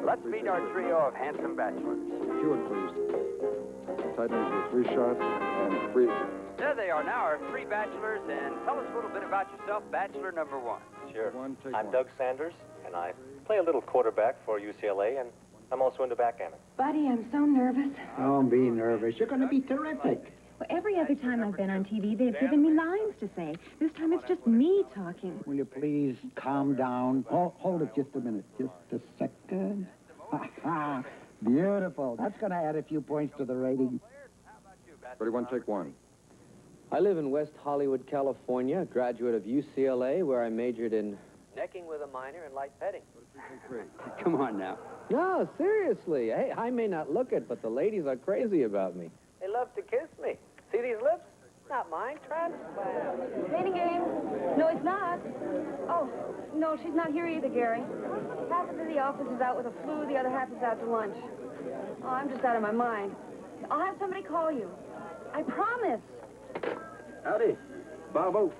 Let's meet our trio of handsome bachelors. Cue it, please. Tighten your 3 shots and freeze. There they are now, our 3 bachelors, and tell us a little bit about yourself, bachelor number 1. Sure. Take I'm one. Doug Sanders, and I play a little quarterback for UCLA, and I'm also into backgammon. Buddy, I'm so nervous. Don't be nervous. You're going to be terrific. Well, every other time I've been on TV, they've given me lines to say. This time it's just me talking. Will you please calm down? Hold it just a minute. Just a second. Beautiful. That's going to add a few points to the rating. 31, take 1. I live in West Hollywood, California, graduate of UCLA, where I majored in necking with a minor in light petting. Come on now. No, seriously. Hey, I may not look it, but the ladies are crazy about me. They love to kiss me. See these lips? Not mine, transplant. Dating game? No, it's not. Oh, no, she's not here either, Gary. Half of the office is out with a flu, the other half is out to lunch. Oh, I'm just out of my mind. I'll have somebody call you. I promise. Howdy. Bob Oates.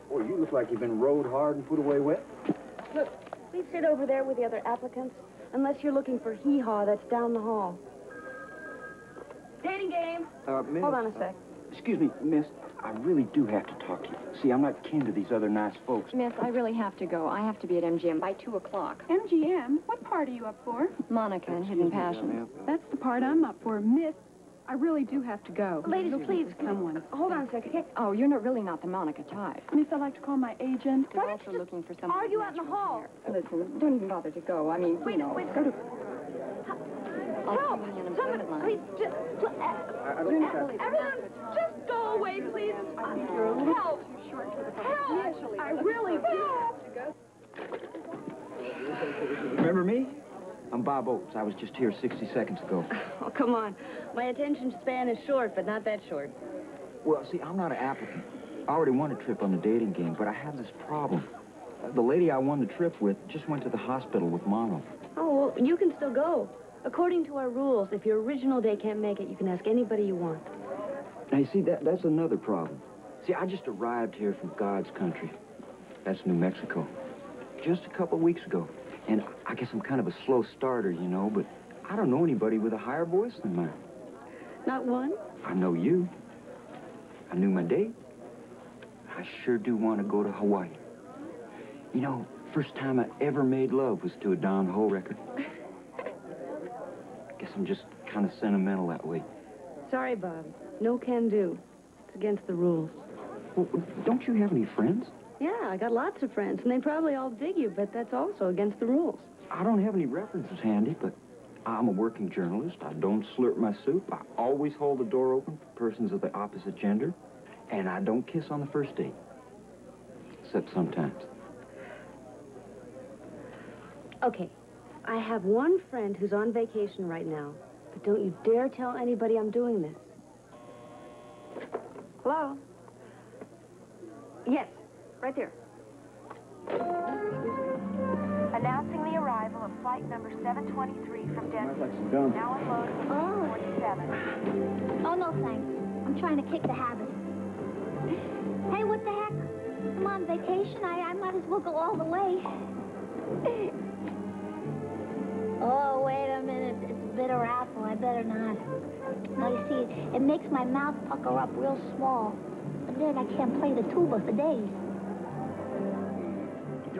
Boy, you look like you've been rode hard and put away wet. Look, please sit over there with the other applicants, unless you're looking for hee-haw that's down the hall. Dating game. Miss, Hold on a sec. Excuse me, miss. I really do have to talk to you. See, I'm not kin to these other nice folks. Miss, I really have to go. I have to be at MGM by 2 o'clock. MGM? What part are you up for? Monica and Hidden Passions. That's the part I'm up for. Miss, I really do have to go. Ladies, please. Someone. Hold on a second. Oh, you're not really not the Monica type. Miss, I'd like to call my agent. They're also looking for someone. argue out in the hall? Listen, don't even bother to go. I mean, Wait, go to... Help! Somebody, please, just... Everyone, just go away, please. Help! Help! I really do have to go. Remember me? I'm Bob Oates. I was just here 60 seconds ago. Oh, come on. My attention span is short, but not that short. Well, see, I'm not an applicant. I already won a trip on the dating game, but I have this problem. The lady I won the trip with just went to the hospital with mono. Oh, well, you can still go. According to our rules, if your original day can't make it, you can ask anybody you want. Now, you see, that's another problem. See, I just arrived here from God's country. That's New Mexico. Just a couple of weeks ago. And I guess I'm kind of a slow starter, you know, but I don't know anybody with a higher voice than mine. Not one? I know you. I knew my date. I sure do want to go to Hawaii. You know, first time I ever made love was to a Don Ho record. Guess I'm just kind of sentimental that way. Sorry, Bob. No can do. It's against the rules. Well, don't you have any friends? Yeah, I got lots of friends, and they probably all dig you, but that's also against the rules. I don't have any references handy, but I'm a working journalist. I don't slurp my soup. I always hold the door open for persons of the opposite gender. And I don't kiss on the first date. Except sometimes. Okay, I have one friend who's on vacation right now, but don't you dare tell anybody I'm doing this. Hello? Yes, right there. Announcing the arrival of flight number 723 from Denver. Now unloading at 47. Oh, no, thanks. I'm trying to kick the habit. Hey, what the heck? I'm on vacation. I might as well go all the way. Oh, wait a minute. It's bitter apple. I better not. Now, you see, it makes my mouth pucker up real small. And then I can't play the tuba for days.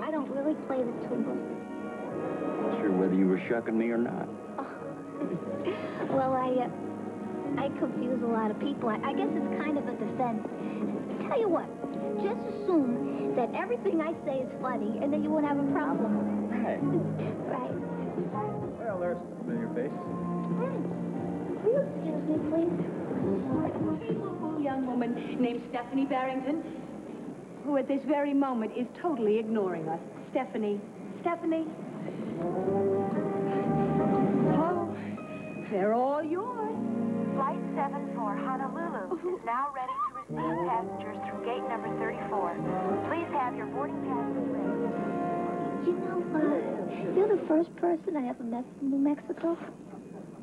I don't really play the tuba. Not sure whether you were shucking me or not. Oh. Well, I confuse a lot of people. I guess it's kind of a defense. Tell you what, just assume that everything I say is funny, and then you won't have a problem. Right. Right. Well, there's a familiar face. Thanks. Will you excuse me, please? A young woman named Stephanie Barrington, who at this very moment is totally ignoring us. Stephanie. Stephanie? Oh, they're all yours. Flight 7 for Honolulu is now ready to receive passengers through gate number 34. Please have your boarding passes ready. You know, you're the first person I ever met from New Mexico.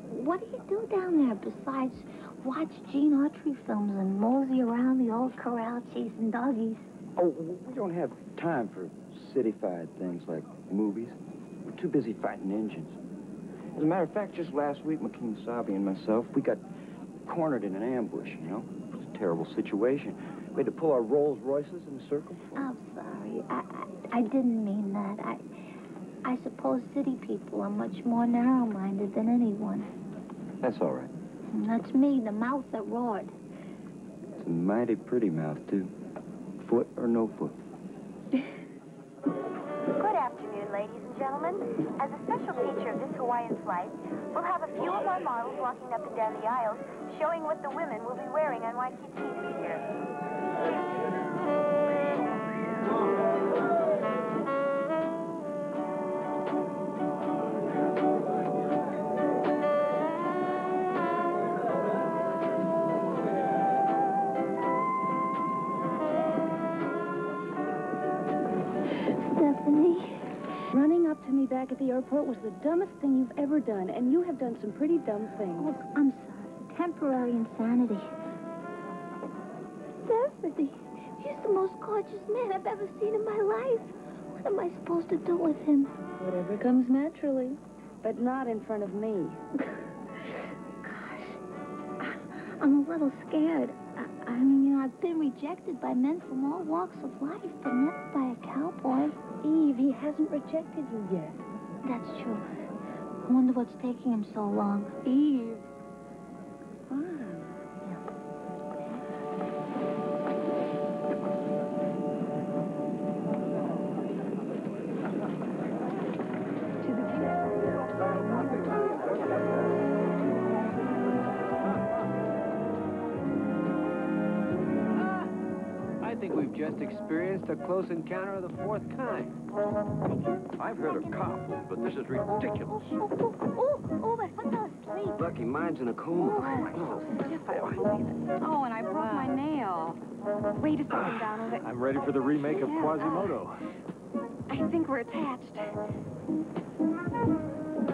What do you do down there besides watch Gene Autry films and mosey around the old corral chasing doggies? Oh, we don't have time for city-fied things like movies. We're too busy fighting engines. As a matter of fact, just last week, McKean Sabi and myself, we got cornered in an ambush, you know? It was a terrible situation. We had to pull our Rolls Royces in a circle. I'm sorry. I didn't mean that. I suppose city people are much more narrow-minded than anyone. That's all right. And that's me, the mouth that roared. It's a mighty pretty mouth, too. Foot or no foot. Good afternoon, ladies and gentlemen. As a special feature of this Hawaiian flight, we'll have a few of our models walking up and down the aisles, showing what the women will be wearing on Waikiki this year. Running up to me back at the airport was the dumbest thing you've ever done, and you have done some pretty dumb things. Oh, I'm sorry. Temporary insanity. Stephanie, he's the most gorgeous man I've ever seen in my life. What am I supposed to do with him? Whatever comes naturally, but not in front of me. Gosh, I'm a little scared. I mean, you know, I've been rejected by men from all walks of life, but never by a cowboy. Eve, he hasn't rejected you yet. That's true. I wonder what's taking him so long. Eve. I think we've just experienced a close encounter of the fourth kind. I've heard of cops, but this is ridiculous. Oh, my foot fell asleep. Lucky, mine's in a coma. Oh, and I broke my nail. Wait a second, Donald. I'm ready for the remake of Quasimodo. I think we're attached.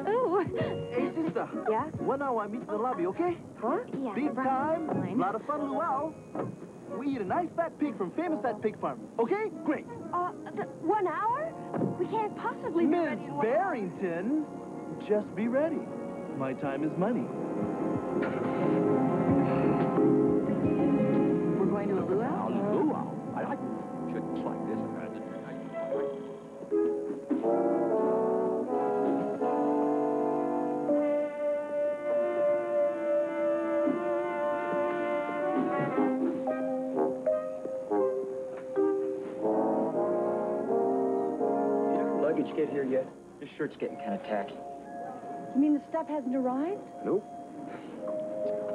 Ooh. Hey, sister. Yeah? 1 hour, I meet in the lobby, okay? Huh? Yeah. Big time. Fine. Lot of fun, luau. We eat a nice fat pig from famous fat pig farm. Okay? Great. 1 hour? We can't possibly be Ms. ready in 1 hour. Barrington, just be ready. My time is money. We're going to a luau? Luau. I like chicks like this. Luggage get here yet? This shirt's getting kind of tacky. You mean the stuff hasn't arrived? Nope.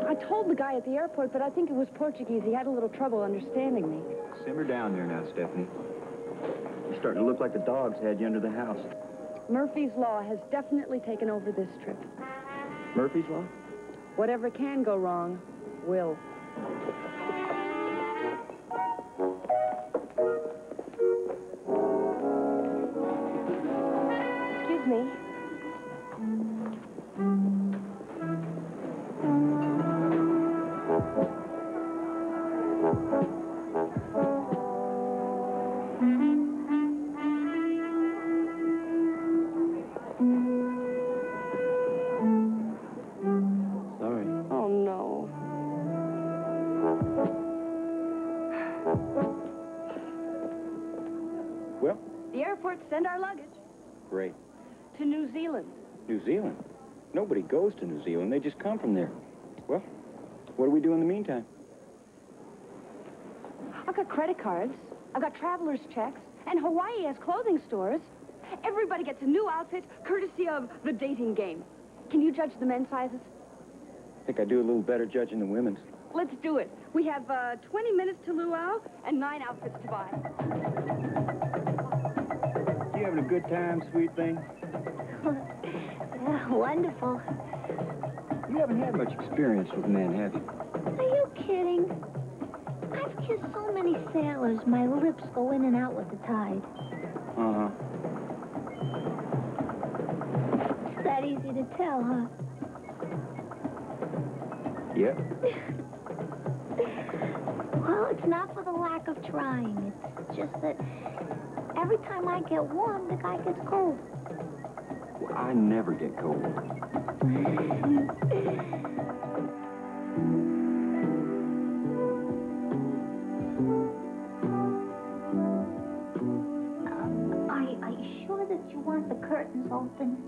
I told the guy at the airport, but I think it was Portuguese. He had a little trouble understanding me. Simmer down there now, Stephanie. You're starting to look like the dogs had you under the house. Murphy's Law has definitely taken over this trip. Murphy's Law? Whatever can go wrong, will. Excuse me. Sorry. Oh, no. Well, The airport sent our luggage great. to New Zealand. New Zealand? Nobody goes to New Zealand. They just come from there. Well, what do we do in the meantime? I've got credit cards. I've got traveler's checks. And Hawaii has clothing stores. Everybody gets a new outfit courtesy of the dating game. Can you judge the men's sizes? I think I do a little better judging the women's. Let's do it. We have 20 minutes to luau and 9 outfits to buy. You having a good time, sweet thing? Yeah, wonderful. You haven't had much experience with men, have you? Are you kidding? I've kissed so many sailors, my lips go in and out with the tide. Uh-huh. It's that easy to tell, huh? Yep. Well, it's not for the lack of trying. It's just that every time I get warm, the guy gets cold. Well, I I never get cold. Are you sure that you want the curtains open?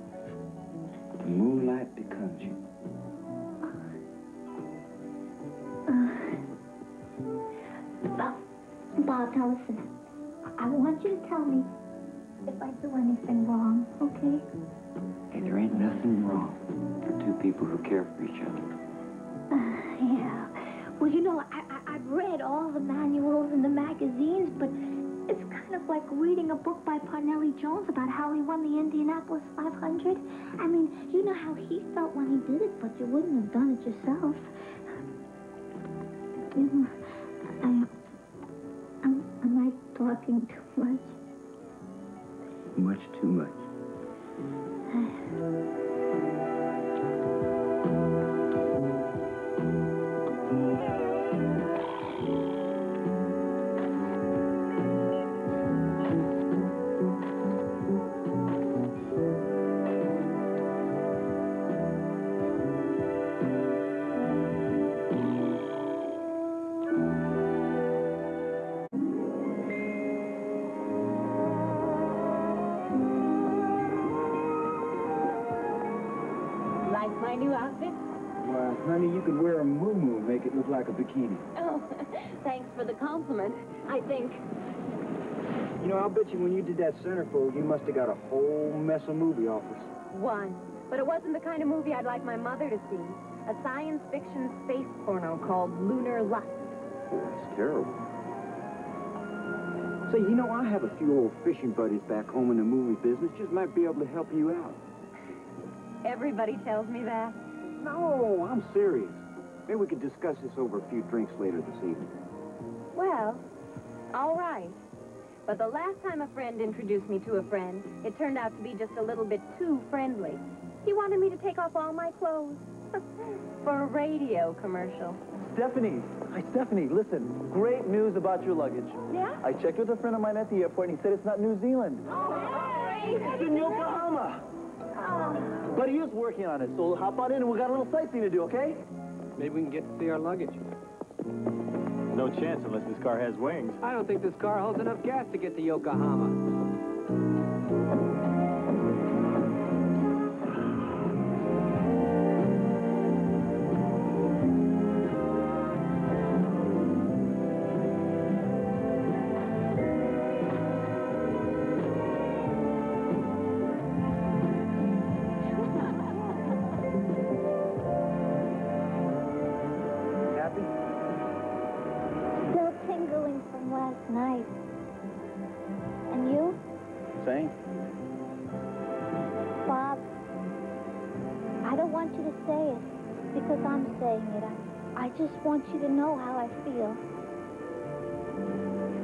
The moonlight becomes you. Bob, now listen. I want you to tell me if I do anything wrong, okay? Hey, there ain't nothing wrong for two people who care for each other. Yeah. Well, you know, I've read all the manuals and the magazines, but it's kind of like reading a book by Parnelli Jones about how he won the Indianapolis 500. I mean, you know how he felt when he did it, but you wouldn't have done it yourself. You know, am I talking too much? Much too much. Like my new outfit? Well, honey, you could wear a muumuu and make it look like a bikini. Oh, thanks for the compliment. I think. You know, I'll bet you when you did that centerfold, you must have got a whole mess of movie offers. One. But it wasn't the kind of movie I'd like my mother to see. A science fiction space porno called Lunar Lust. That's terrible. Say, you know, I have a few old fishing buddies back home in the movie business. Just might be able to help you out. Everybody tells me that. No, I'm serious. Maybe we could discuss this over a few drinks later this evening. Well, all right. But the last time a friend introduced me to a friend, it turned out to be just a little bit too friendly. He wanted me to take off all my clothes for a radio commercial. Stephanie. Hi, Stephanie. Listen, great news about your luggage. Yeah? I checked with a friend of mine at the airport, and he said it's not New Zealand. It's in Yokohama. But he is working on it, so hop on in and we got a little sightseeing to do, okay? Maybe we can get to see our luggage. No chance unless this car has wings. I don't think this car holds enough gas to get to Yokohama. Happy? Still tingling from last night. And you? Same. Bob, I don't want you to say it because I'm saying it. I just want you to know how I feel.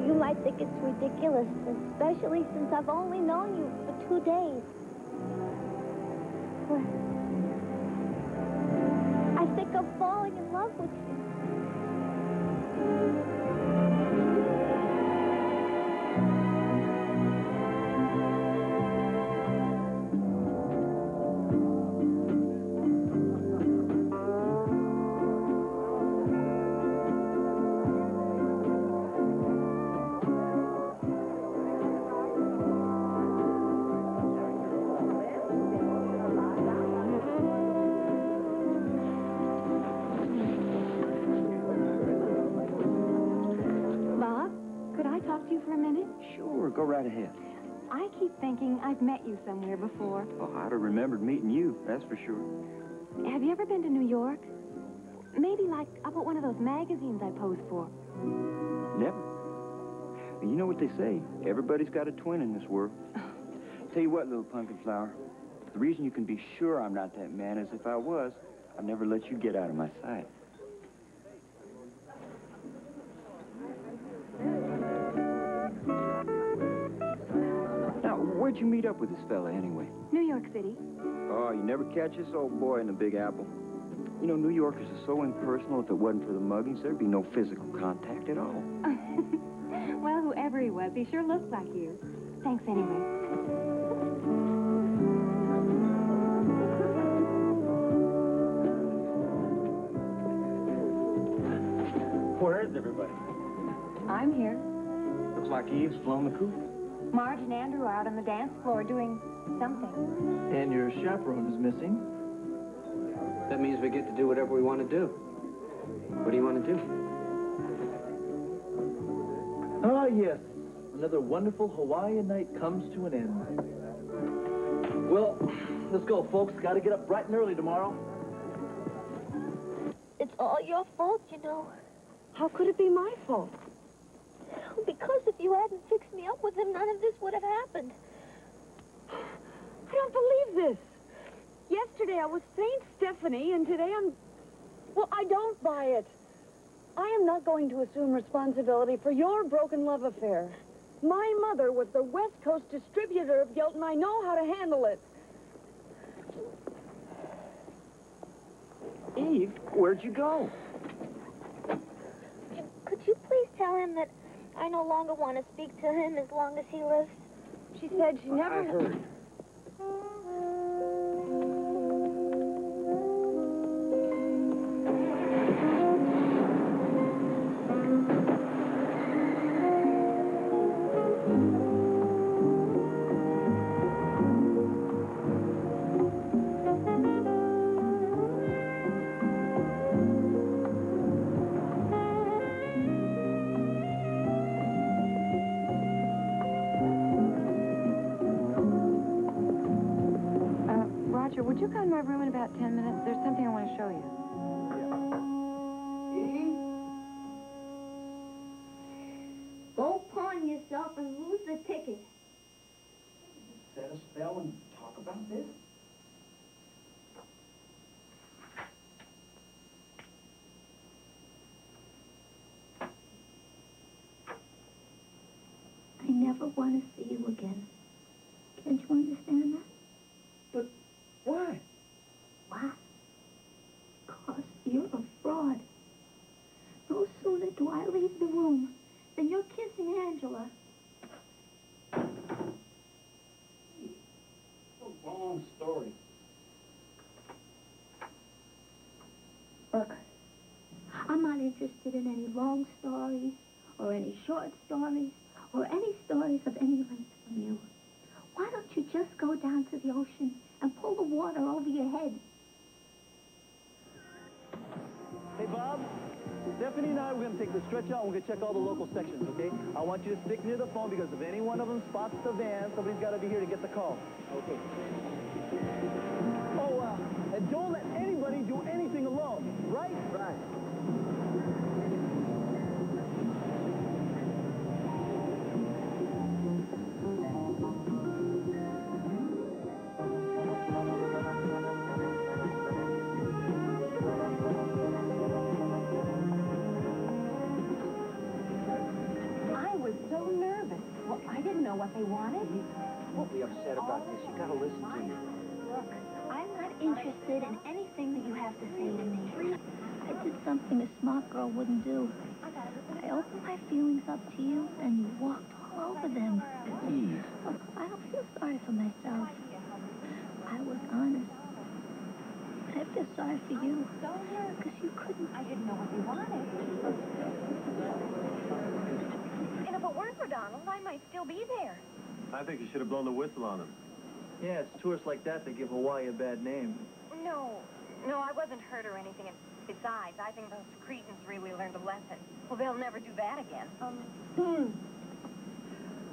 You might think it's ridiculous, especially since I've only known you for 2 days. But I think I'm falling in love with you. Bob, could I talk to you for a minute? Sure, go right ahead. I keep thinking I've met you somewhere before. Oh, I'd have remembered meeting you, that's for sure. Have you ever been to New York? Maybe like up at one of those magazines I pose for. Never. You know what they say, everybody's got a twin in this world. Tell you what, little pumpkin flower, the reason you can be sure I'm not that man is if I was, I'd never let you get out of my sight. Now, where'd you meet up with this fella anyway? New York City. Oh, you never catch this old boy in the Big Apple. You know, New Yorkers are so impersonal, if it wasn't for the muggings, there'd be no physical contact at all. Well, whoever he was, he sure looked like you. Thanks anyway. everybody? I'm here. Looks like Eve's blown the coop. Marge and Andrew are out on the dance floor doing something. And your chaperone is missing. That means we get to do whatever we want to do. What do you want to do? Ah, yes. Another wonderful Hawaiian night comes to an end. Well, let's go, folks. Got to get up bright and early tomorrow. It's all your fault, you know. How could it be my fault? Because if you hadn't fixed me up with him, none of this would have happened. I don't believe this. Yesterday I was Saint Stephanie, and today I'm... Well, I don't buy it. I am not going to assume responsibility for your broken love affair. My mother was the West Coast distributor of guilt, and I know how to handle it. Eve, where'd you go? Could you please tell him that I no longer want to speak to him as long as he lives? She said she never... I heard. Roger, would you come to my room in about 10 minutes? There's something I want to show you. Go pawn yourself and lose the ticket. Set a spell and talk about this? I never want to see you again. Can't you understand that? But why? Why? Because you're a fraud. No sooner do I leave the room than you're kissing Angela. It's a long story. Look, I'm not interested in any long stories or any short stories or any stories of any length from you. Why don't you just go down to the ocean and pull the water over your head? Hey, Bob. Stephanie and I, we're going to take the stretch out and we're going to check all the local sections, okay? I want you to stick near the phone because if any one of them spots the van, somebody's got to be here to get the call. Okay. Oh, and don't let anybody do anything alone, right? Right. What they wanted? Don't be upset about this. You gotta listen to me. Look, I'm not interested in anything that you have to say to me. I did something a smart girl wouldn't do. I opened my feelings up to you, and you walked all over them. Eve. Look, I don't feel sorry for myself. I was honest. I feel sorry for you, because you couldn't... I didn't know what they wanted. And if it weren't for Donald, I might still be there. I think you should have blown the whistle on him. Yeah, it's tourists like that that give Hawaii a bad name. No, I wasn't hurt or anything. And besides, I think those Cretans really learned a lesson. Well, they'll never do that again.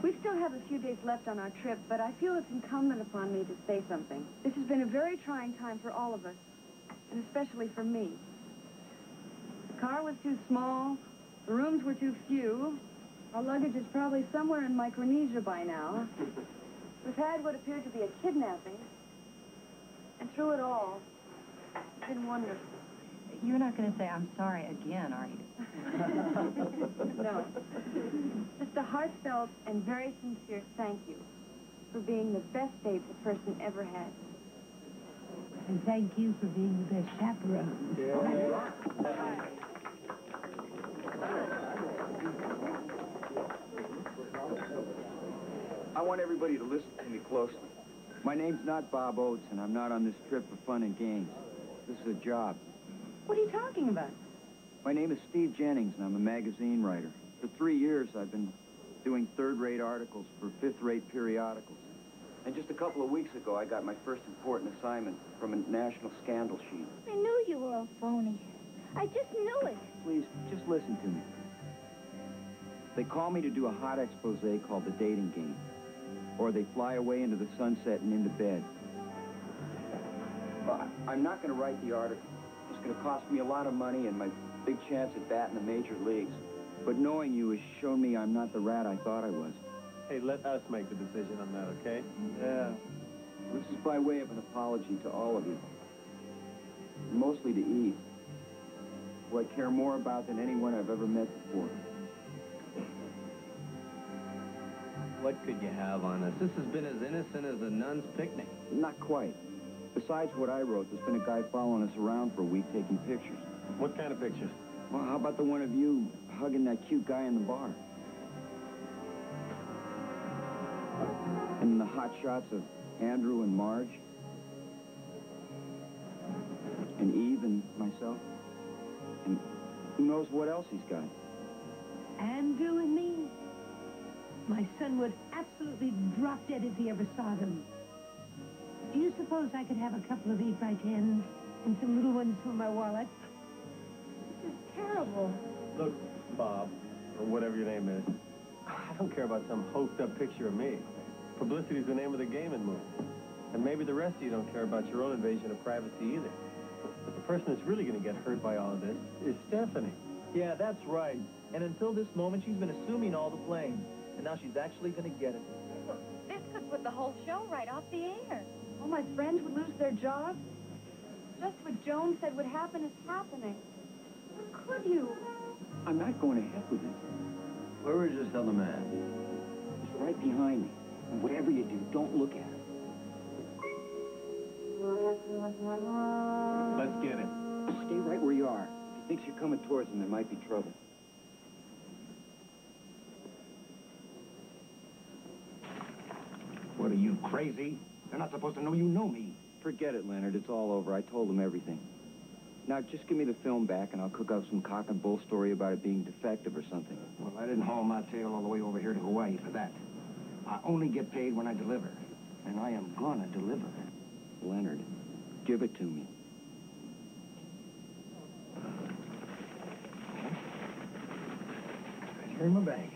We still have a few days left on our trip, but I feel it's incumbent upon me to say something. This has been a very trying time for all of us, and especially for me. The car was too small, the rooms were too few. Our luggage is probably somewhere in Micronesia by now. We've had what appeared to be a kidnapping, and through it all, it's been wonderful. You're not going to say, I'm sorry again, are you? No. Just a heartfelt and very sincere thank you for being the best date the person ever had. And thank you for being the best chaperone. I want everybody to listen to me closely. My name's not Bob Oates, and I'm not on this trip for fun and games. This is a job. What are you talking about? My name is Steve Jennings, and I'm a magazine writer. For 3 years, I've been doing third-rate articles for fifth-rate periodicals. And just a couple of weeks ago, I got my first important assignment from a national scandal sheet. I knew you were a phony. I just knew it. Please, just listen to me. They call me to do a hot expose called The Dating Game. Or they fly away into the sunset and into bed. I'm not going to write the article. It's going to cost me a lot of money and my big chance at batting the major leagues. But knowing you has shown me I'm not the rat I thought I was. Hey, let us make the decision on that, okay? Yeah. This is by way of an apology to all of you. And mostly to Eve, who I care more about than anyone I've ever met before. What could you have on us? This has been as innocent as a nun's picnic. Not quite. Besides what I wrote, there's been a guy following us around for a week taking pictures. What kind of pictures? Well, how about the one of you hugging that cute guy in the bar? And the hot shots of Andrew and Marge? And Eve and myself? And who knows what else he's got? Andrew and me. My son would absolutely drop dead if he ever saw them. Do you suppose I could have a couple of 8x10s and some little ones for my wallet? This is terrible. Look, Bob, or whatever your name is, I don't care about some hoofed-up picture of me. Publicity's the name of the game in movies. And maybe the rest of you don't care about your own invasion of privacy either. But the person who's really going to get hurt by all of this is Stephanie. Yeah, that's right. And until this moment, she's been assuming all the blame. And now she's actually going to get it. Well, this could put the whole show right off the air. All my friends would lose their jobs. Just what Joan said would happen is happening. How could you? I'm not going ahead with it. Where is this other man? He's right behind me. And whatever you do, don't look at him. Let's get him. Stay right where you are. If he thinks you're coming towards him, there might be trouble. What are you, crazy? They're not supposed to know you know me. Forget it, Leonard. It's all over. I told them everything. Now, just give me the film back, and I'll cook up some cock and bull story about it being defective or something. Well, I didn't haul my tail all the way over here to Hawaii for that. I only get paid when I deliver. And I am gonna deliver. Leonard, give it to me. Right here in my bag.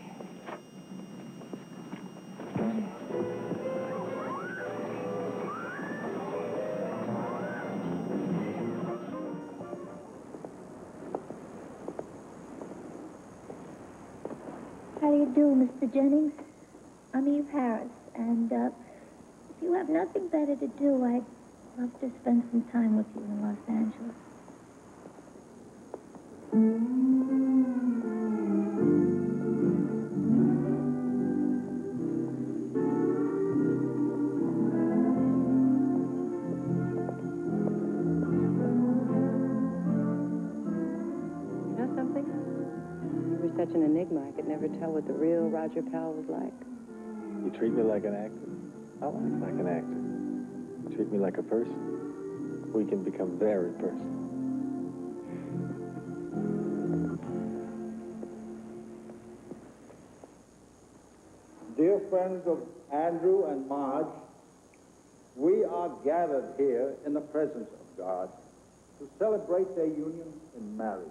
How do you do, Mr. Jennings? I'm Eve Harris, and if you have nothing better to do, I'd love to spend some time with you in Los Angeles. You know something? You were such an enigma, I could never tell what the real Roger Powell was like. You treat me like an actor. I like an actor. You treat me like a person. We can become very personal. Dear friends of Andrew and Marge, we are gathered here in the presence of God to celebrate their union in marriage.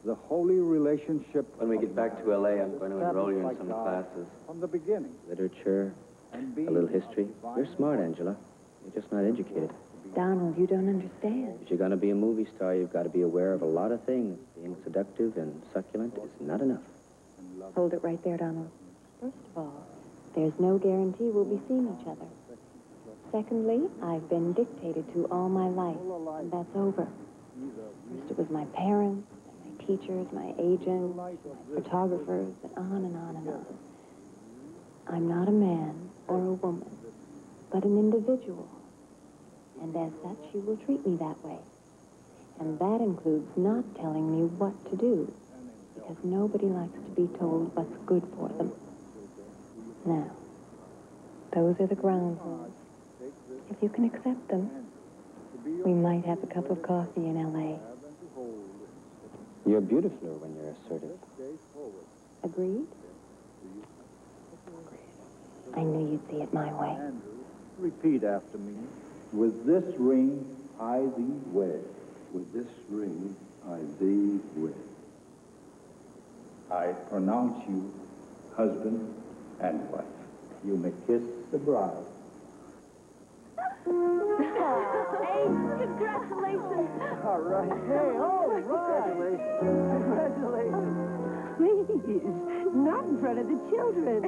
The holy relationship. When we get back to L.A., I'm going to enroll you in some classes. From the beginning. Literature, a little history. You're smart, Angela. You're just not educated. Donald, you don't understand. If you're going to be a movie star, you've got to be aware of a lot of things. Being seductive and succulent is not enough. Hold it right there, Donald. First of all, there's no guarantee we'll be seeing each other. Secondly, I've been dictated to all my life, and that's over. First it was my parents, and my teachers, my agents, my photographers, and on and on and on. I'm not a man or a woman, but an individual. And as such, you will treat me that way. And that includes not telling me what to do, because nobody likes to be told what's good for them. Now, those are the ground rules. If you can accept them, we might have a cup of coffee in L.A. You're beautifuler when you're assertive. Agreed? I knew you'd see it my way. Andrew, repeat after me. With this ring, I thee wed. With this ring, I thee wed. I pronounce you husband and wife. You may kiss the bride. Hey, congratulations. All right. Hey, all right. Congratulations. Please, not in front of the children.